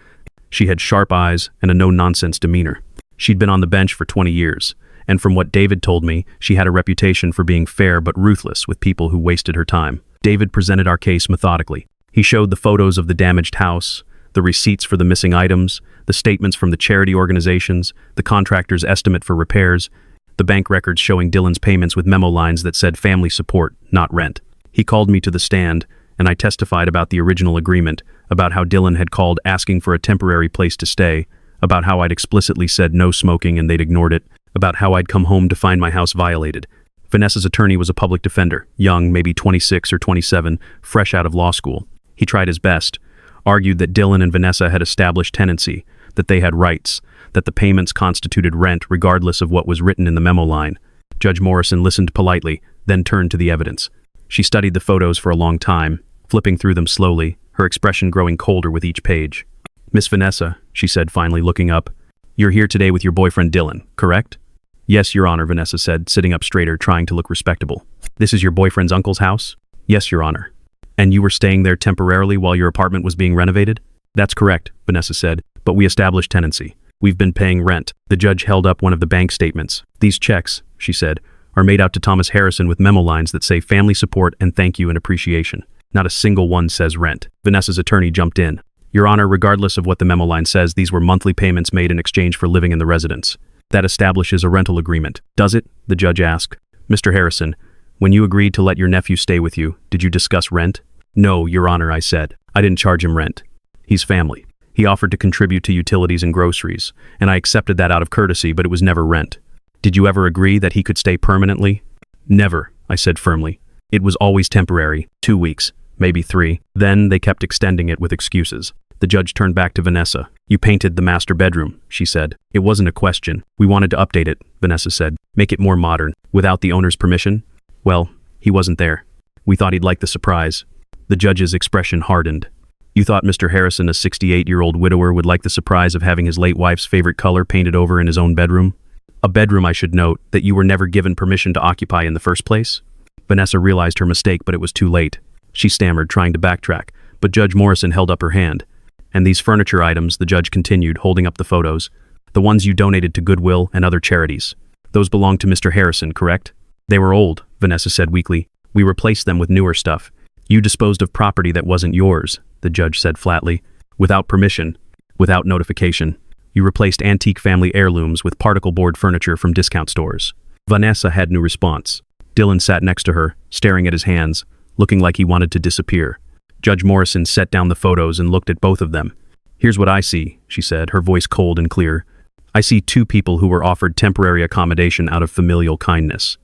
She had sharp eyes and a no-nonsense demeanor. She'd been on the bench for 20 years, and from what David told me, she had a reputation for being fair but ruthless with people who wasted her time. David presented our case methodically. He showed the photos of the damaged house, the receipts for the missing items, the statements from the charity organizations, the contractor's estimate for repairs, the bank records showing Dylan's payments with memo lines that said family support, not rent. He called me to the stand, and I testified about the original agreement, about how Dylan had called asking for a temporary place to stay, about how I'd explicitly said no smoking and they'd ignored it, about how I'd come home to find my house violated. Vanessa's attorney was a public defender, young, maybe 26 or 27, fresh out of law school. He tried his best, argued that Dylan and Vanessa had established tenancy, that they had rights, that the payments constituted rent regardless of what was written in the memo line. Judge Morrison listened politely, then turned to the evidence. She studied the photos for a long time, flipping through them slowly, her expression growing colder with each page. "Miss Vanessa," she said, finally looking up, "you're here today with your boyfriend Dylan, correct?" "Yes, Your Honor," Vanessa said, sitting up straighter, trying to look respectable. "This is your boyfriend's uncle's house?" "Yes, Your Honor." "And you were staying there temporarily while your apartment was being renovated?" "That's correct," Vanessa said, "but we established tenancy. We've been paying rent." The judge held up one of the bank statements. "These checks," she said, "are made out to Thomas Harrison with memo lines that say family support and thank you and appreciation. Not a single one says rent." Vanessa's attorney jumped in. "Your Honor, regardless of what the memo line says, these were monthly payments made in exchange for living in the residence. That establishes a rental agreement." "Does it?" the judge asked. "Mr. Harrison, when you agreed to let your nephew stay with you, did you discuss rent?" "No, Your Honor," I said. "I didn't charge him rent. He's family. He offered to contribute to utilities and groceries, and I accepted that out of courtesy, but it was never rent. Did you ever agree that he could stay permanently? Never, I said firmly. It was always temporary, 2 weeks, maybe 3. Then they kept extending it with excuses. The judge turned back to Vanessa. You painted the master bedroom, she said. It wasn't a question. We wanted to update it, Vanessa said. Make it more modern. Without the owner's permission? Well, he wasn't there. We thought he'd like the surprise. The judge's expression hardened. You thought Mr. Harrison, a 68-year-old widower, would like the surprise of having his late wife's favorite color painted over in his own bedroom? A bedroom, I should note, that you were never given permission to occupy in the first place? Vanessa realized her mistake, but it was too late. She stammered, trying to backtrack, but Judge Morrison held up her hand. And these furniture items, the judge continued, holding up the photos, the ones you donated to Goodwill and other charities. Those belonged to Mr. Harrison, correct? They were old, Vanessa said weakly. We replaced them with newer stuff. You disposed of property that wasn't yours, the judge said flatly. Without permission, without notification. You replaced antique family heirlooms with particle board furniture from discount stores. Vanessa had no response. Dylan sat next to her, staring at his hands, looking like he wanted to disappear. Judge Morrison set down the photos and looked at both of them. Here's what I see, she said, her voice cold and clear. I see 2 people who were offered temporary accommodation out of familial kindness.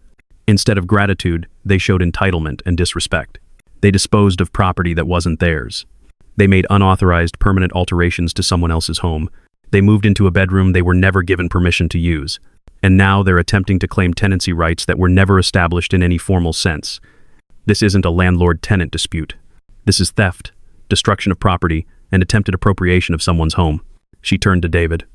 Instead of gratitude, they showed entitlement and disrespect. They disposed of property that wasn't theirs. They made unauthorized permanent alterations to someone else's home. They moved into a bedroom they were never given permission to use. And now they're attempting to claim tenancy rights that were never established in any formal sense. This isn't a landlord-tenant dispute. This is theft, destruction of property, and attempted appropriation of someone's home. She turned to David.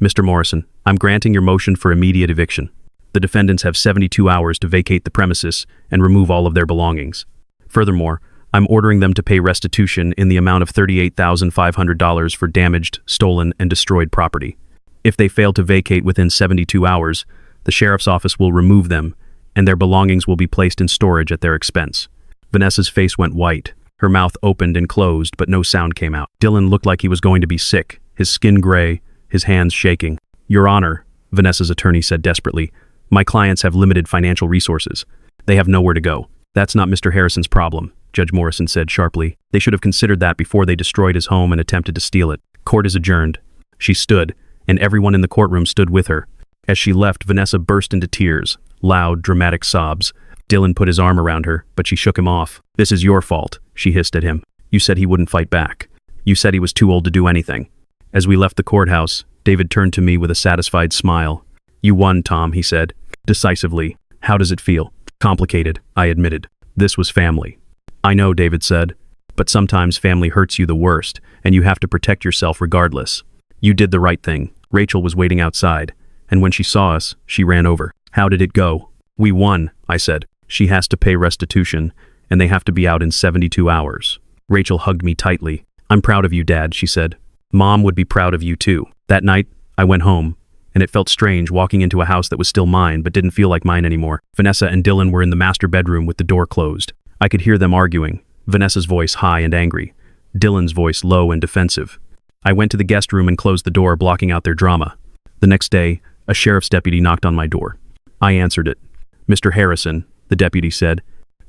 Mr. Morrison, I'm granting your motion for immediate eviction. The defendants have 72 hours to vacate the premises and remove all of their belongings. Furthermore, I'm ordering them to pay restitution in the amount of $38,500 for damaged, stolen, and destroyed property. If they fail to vacate within 72 hours, the sheriff's office will remove them, and their belongings will be placed in storage at their expense. Vanessa's face went white. Her mouth opened and closed, but no sound came out. Dylan looked like he was going to be sick, his skin gray, his hands shaking. Your Honor, Vanessa's attorney said desperately, my clients have limited financial resources. They have nowhere to go. That's not Mr. Harrison's problem, Judge Morrison said sharply. They should have considered that before they destroyed his home and attempted to steal it. Court is adjourned. She stood, and everyone in the courtroom stood with her. As she left, Vanessa burst into tears, loud, dramatic sobs. Dylan put his arm around her, but she shook him off. This is your fault, she hissed at him. You said he wouldn't fight back. You said he was too old to do anything. As we left the courthouse, David turned to me with a satisfied smile. You won, Tom, he said, decisively. How does it feel? Complicated, I admitted. This was family. I know, David said, but sometimes family hurts you the worst, and you have to protect yourself regardless. You did the right thing. Rachel was waiting outside, and when she saw us, she ran over. How did it go? We won, I said. She has to pay restitution, and they have to be out in 72 hours. Rachel hugged me tightly. I'm proud of you, Dad, she said. Mom would be proud of you too. That night, I went home, and it felt strange walking into a house that was still mine but didn't feel like mine anymore. Vanessa and Dylan were in the master bedroom with the door closed. I could hear them arguing, Vanessa's voice high and angry, Dylan's voice low and defensive. I went to the guest room and closed the door, blocking out their drama. The next day, a sheriff's deputy knocked on my door. I answered it. Mr. Harrison, the deputy said,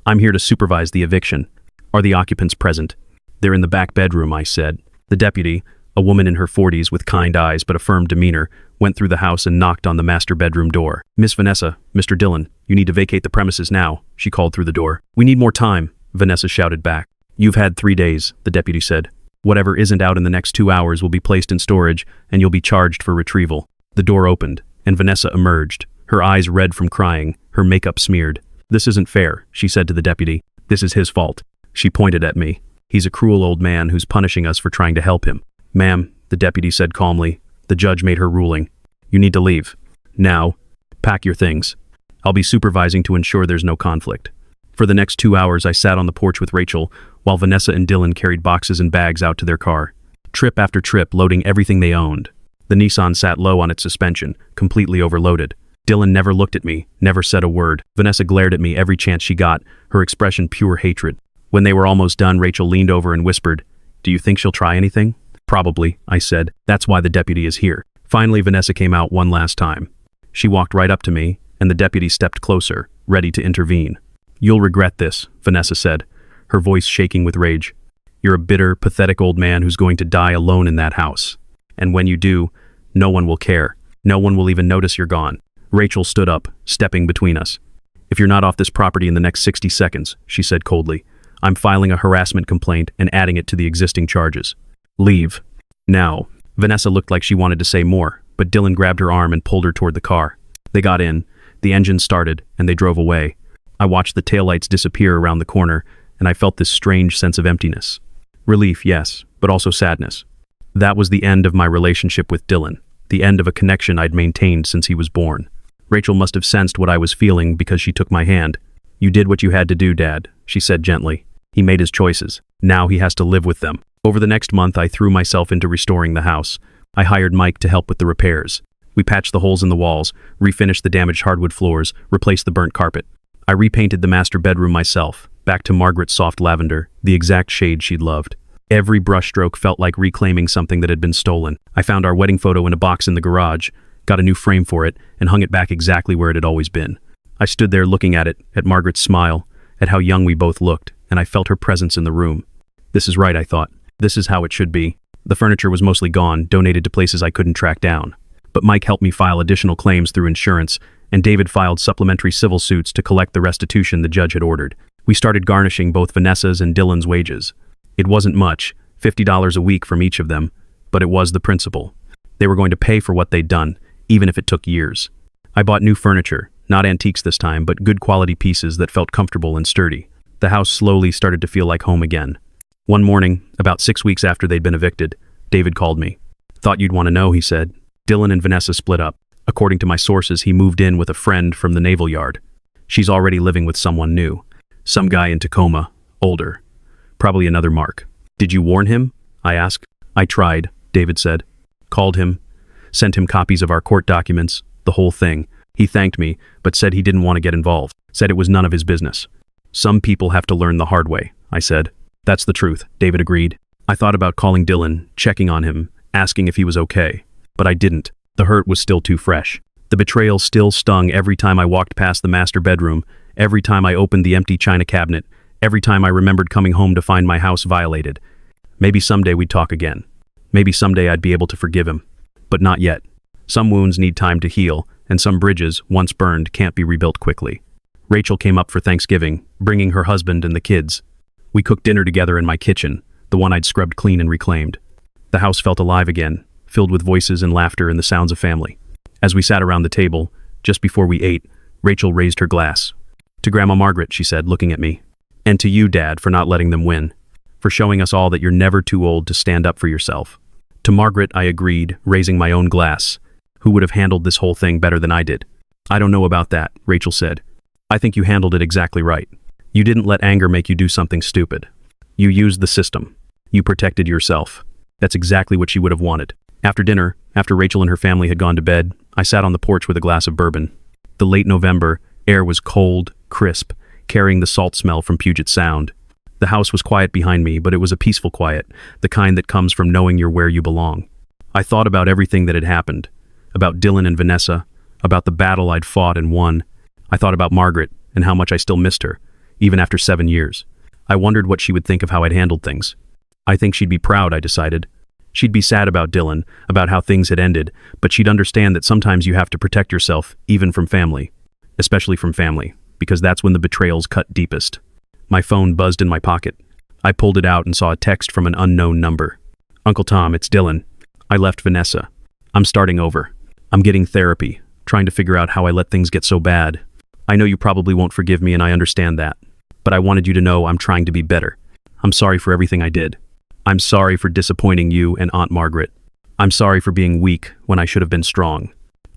I'm here to supervise the eviction. Are the occupants present? They're in the back bedroom, I said. The deputy, a woman in her 40s with kind eyes but a firm demeanor, went through the house and knocked on the master bedroom door. Miss Vanessa, Mr. Dylan, you need to vacate the premises now, she called through the door. We need more time, Vanessa shouted back. You've had 3 days, the deputy said. Whatever isn't out in the next 2 hours will be placed in storage and you'll be charged for retrieval. The door opened, and Vanessa emerged, her eyes red from crying, her makeup smeared. This isn't fair, she said to the deputy. This is his fault. She pointed at me. He's a cruel old man who's punishing us for trying to help him. Ma'am, the deputy said calmly. The judge made her ruling. You need to leave. Now. Pack your things. I'll be supervising to ensure there's no conflict. For the next 2 hours, I sat on the porch with Rachel, while Vanessa and Dylan carried boxes and bags out to their car. Trip after trip, loading everything they owned. The Nissan sat low on its suspension, completely overloaded. Dylan never looked at me, never said a word. Vanessa glared at me every chance she got, her expression pure hatred. When they were almost done, Rachel leaned over and whispered, Do you think she'll try anything? Probably, I said. That's why the deputy is here. Finally, Vanessa came out one last time. She walked right up to me, and the deputy stepped closer, ready to intervene. You'll regret this, Vanessa said, her voice shaking with rage. You're a bitter, pathetic old man who's going to die alone in that house. And when you do, no one will care. No one will even notice you're gone." Rachel stood up, stepping between us. "If you're not off this property in the next 60 seconds, she said coldly, "I'm filing a harassment complaint and adding it to the existing charges. Leave. Now." Vanessa looked like she wanted to say more, but Dylan grabbed her arm and pulled her toward the car. They got in, the engine started, and they drove away. I watched the taillights disappear around the corner, and I felt this strange sense of emptiness. Relief, yes, but also sadness. That was the end of my relationship with Dylan, the end of a connection I'd maintained since he was born. Rachel must have sensed what I was feeling because she took my hand. "You did what you had to do, Dad," she said gently. "He made his choices. Now he has to live with them." Over the next month, I threw myself into restoring the house. I hired Mike to help with the repairs. We patched the holes in the walls, refinished the damaged hardwood floors, replaced the burnt carpet. I repainted the master bedroom myself, back to Margaret's soft lavender, the exact shade she'd loved. Every brushstroke felt like reclaiming something that had been stolen. I found our wedding photo in a box in the garage, got a new frame for it, and hung it back exactly where it had always been. I stood there looking at it, at Margaret's smile, at how young we both looked, and I felt her presence in the room. This is right, I thought. This is how it should be. The furniture was mostly gone, donated to places I couldn't track down. But Mike helped me file additional claims through insurance, and David filed supplementary civil suits to collect the restitution the judge had ordered. We started garnishing both Vanessa's and Dylan's wages. It wasn't much, $50 a week from each of them, but it was the principle. They were going to pay for what they'd done, even if it took years. I bought new furniture, not antiques this time, but good quality pieces that felt comfortable and sturdy. The house slowly started to feel like home again. One morning, about 6 weeks after they'd been evicted, David called me. "Thought you'd want to know," he said. "Dylan and Vanessa split up. According to my sources, he moved in with a friend from the Naval Yard. She's already living with someone new. Some guy in Tacoma, older. Probably another Mark." "Did you warn him?" I asked. "I tried," David said. "Called him, sent him copies of our court documents, the whole thing. He thanked me, but said he didn't want to get involved. Said it was none of his business." "Some people have to learn the hard way," I said. "That's the truth," David agreed. I thought about calling Dylan, checking on him, asking if he was okay. But I didn't. The hurt was still too fresh. The betrayal still stung every time I walked past the master bedroom, every time I opened the empty china cabinet, every time I remembered coming home to find my house violated. Maybe someday we'd talk again. Maybe someday I'd be able to forgive him. But not yet. Some wounds need time to heal, and some bridges, once burned, can't be rebuilt quickly. Rachel came up for Thanksgiving, bringing her husband and the kids. We cooked dinner together in my kitchen, the one I'd scrubbed clean and reclaimed. The house felt alive again, filled with voices and laughter and the sounds of family. As we sat around the table, just before we ate, Rachel raised her glass. "To Grandma Margaret," she said, looking at me. "And to you, Dad, for not letting them win. For showing us all that you're never too old to stand up for yourself." To Margaret, I agreed, raising my own glass. Who would have handled this whole thing better than I did? "I don't know about that," Rachel said. "I think you handled it exactly right. You didn't let anger make you do something stupid. You used the system. You protected yourself." That's exactly what she would have wanted. After dinner, after Rachel and her family had gone to bed, I sat on the porch with a glass of bourbon. The late November air was cold, crisp, carrying the salt smell from Puget Sound. The house was quiet behind me, but it was a peaceful quiet, the kind that comes from knowing you're where you belong. I thought about everything that had happened, about Dylan and Vanessa, about the battle I'd fought and won. I thought about Margaret and how much I still missed her, even after 7 years. I wondered what she would think of how I'd handled things. I think she'd be proud, I decided. She'd be sad about Dylan, about how things had ended, but she'd understand that sometimes you have to protect yourself, even from family. Especially from family, because that's when the betrayals cut deepest. My phone buzzed in my pocket. I pulled it out and saw a text from an unknown number. "Uncle Tom, it's Dylan. I left Vanessa. I'm starting over. I'm getting therapy, trying to figure out how I let things get so bad. I know you probably won't forgive me, and I understand that. But I wanted you to know I'm trying to be better. I'm sorry for everything I did. I'm sorry for disappointing you and Aunt Margaret. I'm sorry for being weak when I should have been strong."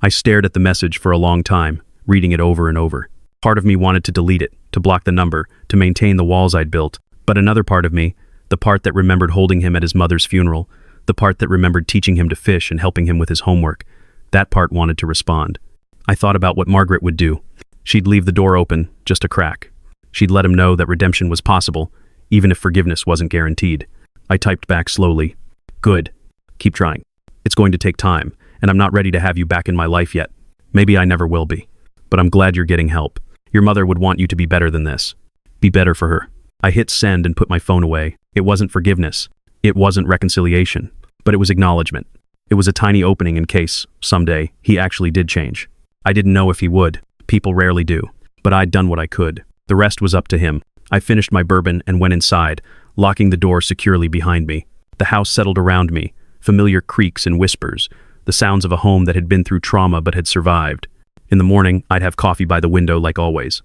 I stared at the message for a long time, reading it over and over. Part of me wanted to delete it, to block the number, to maintain the walls I'd built. But another part of me, the part that remembered holding him at his mother's funeral, the part that remembered teaching him to fish and helping him with his homework, that part wanted to respond. I thought about what Margaret would do. She'd leave the door open, just a crack. She'd let him know that redemption was possible, even if forgiveness wasn't guaranteed. I typed back slowly. "Good. Keep trying. It's going to take time, and I'm not ready to have you back in my life yet. Maybe I never will be. But I'm glad you're getting help. Your mother would want you to be better than this. Be better for her. I hit send and put my phone away. It wasn't forgiveness. It wasn't reconciliation. But it was acknowledgement. It was a tiny opening in case, someday, he actually did change. I didn't know if he would. People rarely do. But I'd done what I could. The rest was up to him. I finished my bourbon and went inside, locking the door securely behind me. The house settled around me, familiar creaks and whispers, the sounds of a home that had been through trauma but had survived. In the morning, I'd have coffee by the window like always.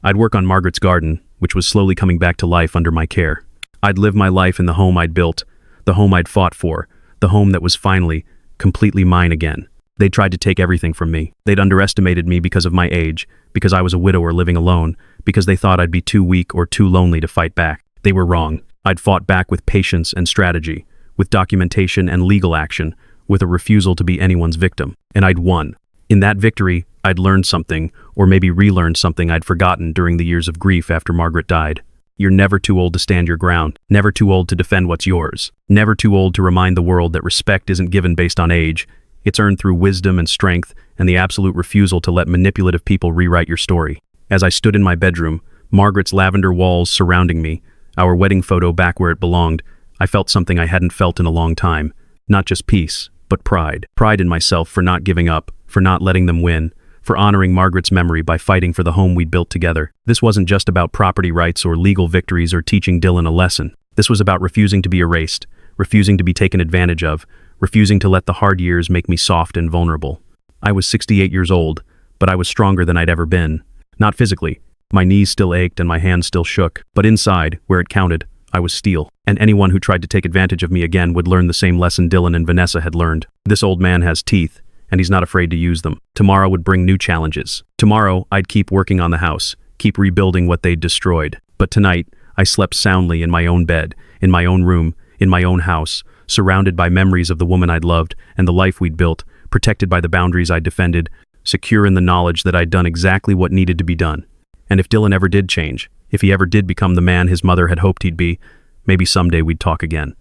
I'd work on Margaret's garden, which was slowly coming back to life under my care. I'd live my life in the home I'd built, the home I'd fought for, the home that was finally, completely mine again. They'd tried to take everything from me. They'd underestimated me because of my age, because I was a widower living alone, because they thought I'd be too weak or too lonely to fight back. They were wrong. I'd fought back with patience and strategy, with documentation and legal action, with a refusal to be anyone's victim. And I'd won. In that victory, I'd learned something, or maybe relearned something I'd forgotten during the years of grief after Margaret died. You're never too old to stand your ground, never too old to defend what's yours, never too old to remind the world that respect isn't given based on age. It's earned through wisdom and strength and the absolute refusal to let manipulative people rewrite your story. As I stood in my bedroom, Margaret's lavender walls surrounding me, our wedding photo back where it belonged, I felt something I hadn't felt in a long time. Not just peace, but pride. Pride in myself for not giving up, for not letting them win, for honoring Margaret's memory by fighting for the home we'd built together. This wasn't just about property rights or legal victories or teaching Dylan a lesson. This was about refusing to be erased, refusing to be taken advantage of, refusing to let the hard years make me soft and vulnerable. I was 68 years old, but I was stronger than I'd ever been. Not physically. My knees still ached and my hands still shook, but inside, where it counted, I was steel. And anyone who tried to take advantage of me again would learn the same lesson Dylan and Vanessa had learned. This old man has teeth, and he's not afraid to use them. Tomorrow would bring new challenges. Tomorrow, I'd keep working on the house, keep rebuilding what they'd destroyed. But tonight, I slept soundly in my own bed, in my own room, in my own house, surrounded by memories of the woman I'd loved and the life we'd built, protected by the boundaries I'd defended, secure in the knowledge that I'd done exactly what needed to be done. And if Dylan ever did change, if he ever did become the man his mother had hoped he'd be, maybe someday we'd talk again.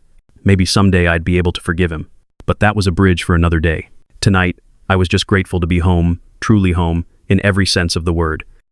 Maybe someday I'd be able to forgive him. But that was a bridge for another day. Tonight, I was just grateful to be home, truly home, in every sense of the word.